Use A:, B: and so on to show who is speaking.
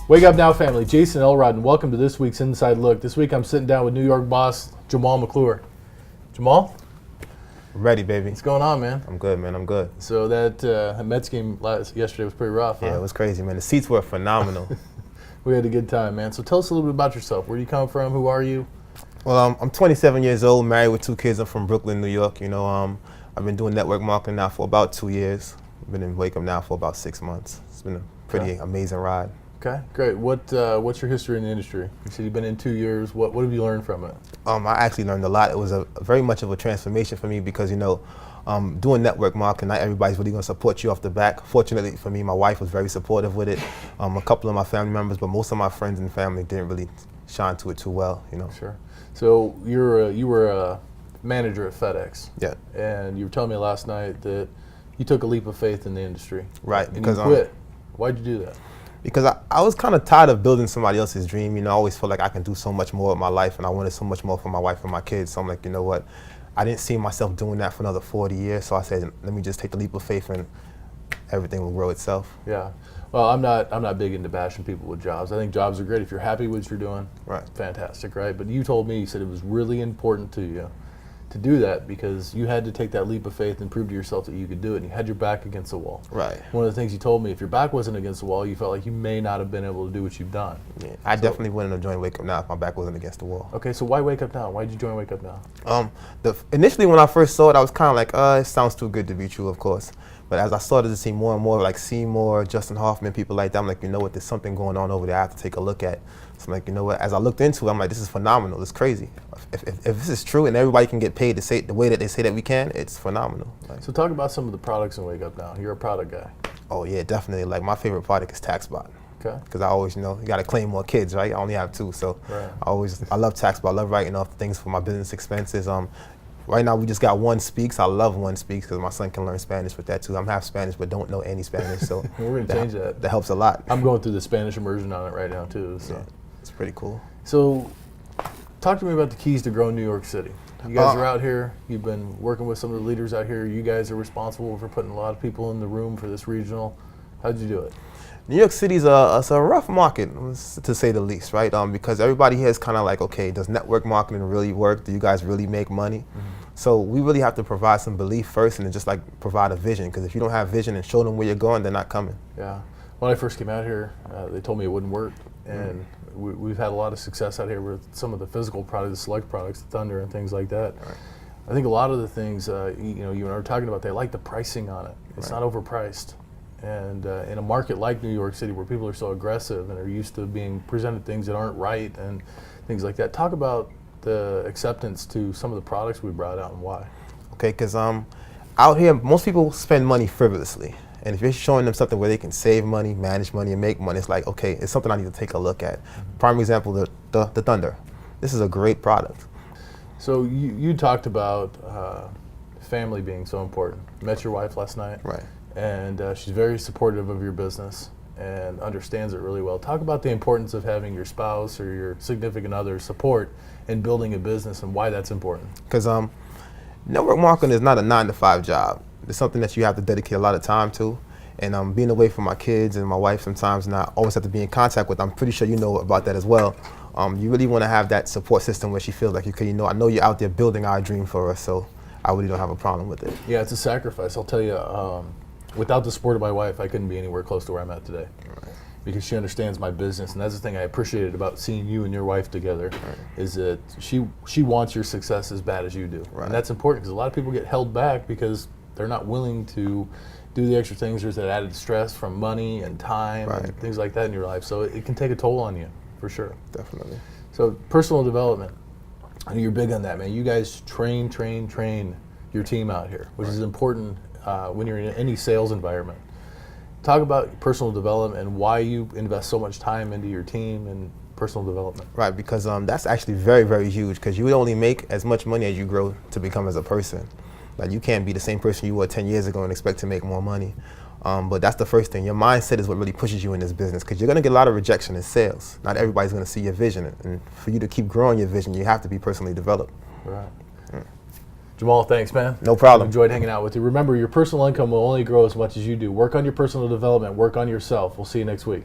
A: Wake up now, family. Jason Elrod, and welcome to this week's Inside Look. This week I'm sitting down with New York boss Jamal McClure. Jamal?
B: Ready, baby.
A: What's going on, man?
B: I'm good, man. I'm good.
A: So that Mets game yesterday was pretty rough, huh?
B: Yeah, it was crazy, man. The seats were phenomenal.
A: We had a good time, man. So tell us a little bit about yourself. Where do you come from? Who are you?
B: Well, I'm 27 years old, married with 2 kids. I'm from Brooklyn, New York. I've been doing network marketing now for about 2 years. I've been in Wake Up now for about 6 months. It's been a pretty amazing ride.
A: Okay, great. What's your history in the industry? You said you've been in 2 years. What have you learned from it?
B: I actually learned a lot. It was very much of a transformation for me because, doing network marketing, not everybody's really going to support you off the back. Fortunately for me, my wife was very supportive with it. A couple of my family members, but most of my friends and family didn't really shine to it too well,
A: Sure. So you were a manager at FedEx.
B: Yeah.
A: And you were telling me last night that you took a leap of faith in the industry.
B: Right.
A: And
B: because
A: you quit. Why'd you do that?
B: Because I was kind of tired of building somebody else's dream. I always felt like I can do so much more with my life, and I wanted so much more for my wife and my kids. So I'm like, you know what? I didn't see myself doing that for another 40 years. So I said, let me just take the leap of faith, and everything will grow itself.
A: Yeah. Well, I'm not big into bashing people with jobs. I think jobs are great if you're happy with what you're doing.
B: Right.
A: Fantastic, right? But you told me, you said it was really important to you to do that because you had to take that leap of faith and prove to yourself that you could do it, and you had your back against the wall.
B: Right.
A: One of the things you told me, if your back wasn't against the wall, you felt like you may not have been able to do what you've done.
B: Yeah, I definitely wouldn't have joined Wake Up Now if my back wasn't against the wall.
A: Okay, so why Wake Up Now? Why did you join Wake Up Now?
B: Initially when I first saw it, I was kind of like, it sounds too good to be true, of course. But as I started to see more and more, like Seymour, Justin Hoffman, people like that, I'm like, you know what, there's something going on over there I have to take a look at. So I'm like, you know what, as I looked into it, I'm like, this is phenomenal, it's crazy. If this is true and everybody can get paid to say the way that they say that we can, it's phenomenal.
A: So talk about some of the products in Wake Up Now. You're a product guy.
B: Oh yeah, definitely. Like my favorite product is TaxBot.
A: Okay.
B: Because I always, you got to claim more kids, right? I only have 2, so
A: right.
B: I love TaxBot. I love writing off things for my business expenses. Right now we just got One Speaks. I love One Speaks because my son can learn Spanish with that too. I'm half Spanish but don't know any Spanish, so
A: we're gonna change that.
B: That helps a lot.
A: I'm going through the Spanish immersion on it right now too. So
B: yeah, it's pretty cool.
A: So talk to me about the keys to growing New York City. You guys are out here. You've been working with some of the leaders out here. You guys are responsible for putting a lot of people in the room for this regional. How'd you do it?
B: New York City's it's a rough market, to say the least, right? Because everybody here is kind of like, okay, does network marketing really work? Do you guys really make money? Mm-hmm. So we really have to provide some belief first and then just like provide a vision, because if you don't have vision and show them where you're going, they're not coming.
A: Yeah. When I first came out here, they told me it wouldn't work, and we've had a lot of success out here with some of the physical products, the select products, the Thunder and things like that.
B: Right.
A: I think a lot of the things, you and I were talking about, they like the pricing on it. It's
B: right.
A: not overpriced. And in a market like New York City where people are so aggressive and are used to being presented things that aren't right and things like that, talk about the acceptance to some of the products we brought out and why.
B: Okay, because out here, most people spend money frivolously. And if you're showing them something where they can save money, manage money, and make money, it's like, okay, it's something I need to take a look at. Mm-hmm. Prime example, the Thunder. This is a great product.
A: So you talked about family being so important. Met your wife last night.
B: Right.
A: And she's very supportive of your business and understands it really well. Talk about the importance of having your spouse or your significant other support in building a business and why that's important.
B: Because network marketing is not a 9-to-5 job. It's something that you have to dedicate a lot of time to. And being away from my kids and my wife sometimes, and I always have to be in contact with them. I'm pretty sure you know about that as well. You really want to have that support system where she feels like, okay, I know you're out there building our dream for us, so I really don't have a problem with it.
A: Yeah, it's a sacrifice. I'll tell you, without the support of my wife, I couldn't be anywhere close to where I'm at today.
B: Right.
A: Because she understands my business, and that's the thing I appreciated about seeing you and your wife together,
B: right.
A: is that she wants your success as bad as you do.
B: Right.
A: And that's important because a lot of people get held back because they're not willing to do the extra things. There's that added stress from money and time
B: right.
A: and things like that in your life. So it can take a toll on you, for sure.
B: Definitely.
A: So personal development, I know you're big on that, man. You guys train your team out here, which
B: right.
A: is important when you're in any sales environment. Talk about personal development and why you invest so much time into your team and personal development.
B: Right, because that's actually very, very huge, because you would only make as much money as you grow to become as a person. Like, you can't be the same person you were 10 years ago and expect to make more money. But that's the first thing. Your mindset is what really pushes you in this business, because you're going to get a lot of rejection in sales. Not everybody's going to see your vision. And for you to keep growing your vision, you have to be personally developed.
A: Right. Jamal, thanks, man.
B: No problem.
A: Enjoyed hanging out with you. Remember, your personal income will only grow as much as you do. Work on your personal development. Work on yourself. We'll see you next week.